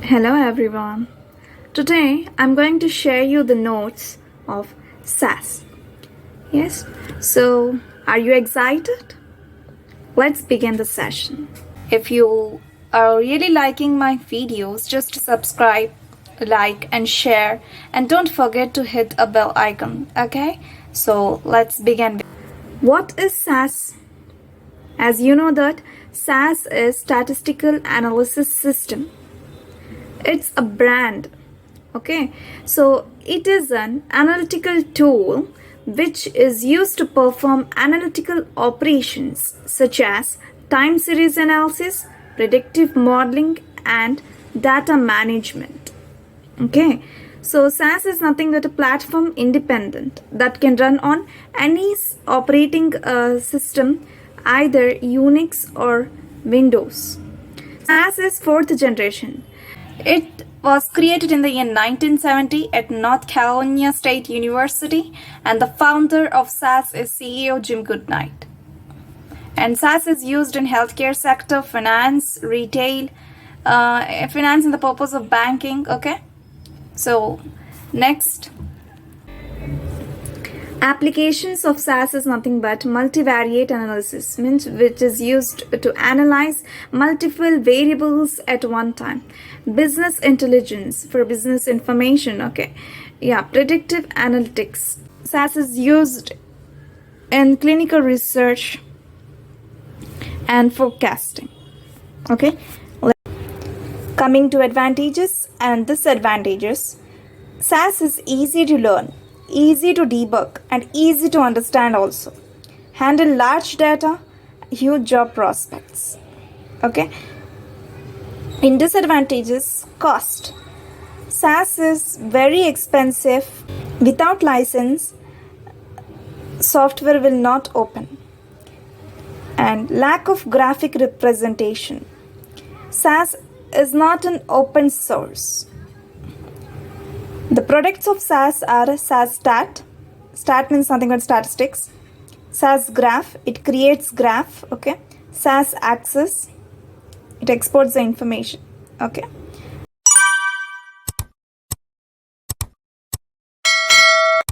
Hello everyone. Today I'm going to share you the notes of SAS. Yes, so are you excited? Let's begin the session. If you are really liking my videos, just subscribe, like and share, and don't forget to hit a bell icon, okay? So let's begin. What is SAS? As you know that SAS is Statistical Analysis System. It's a brand. Okay, so it is an analytical tool which is used to perform analytical operations such as time series analysis, predictive modeling, and data management. Okay, so SAS is nothing but a platform independent that can run on any operating system, either Unix or Windows. SAS is fourth generation. It was created in the year 1970 at North Carolina State University, and the founder of SAS is CEO Jim Goodnight. And SAS is used in healthcare sector, finance, retail, finance in the purpose of banking. Okay, so next. Applications of SAS is nothing but multivariate analysis, means which is used to analyze multiple variables at one time. Business intelligence for business information. Okay, yeah, predictive analytics. SAS is used in clinical research and forecasting. Okay, coming to advantages and disadvantages. SAS is easy to learn, easy to debug, and easy to understand also. Handle large data, huge job prospects. Okay. In disadvantages, cost. SAS is very expensive. Without license, software will not open. And lack of graphic representation. SAS is not an open source. The products of SAS are SAS Stat. Stat means something but statistics. SAS Graph, it creates graph. Okay. SAS Access, it exports the information. Okay.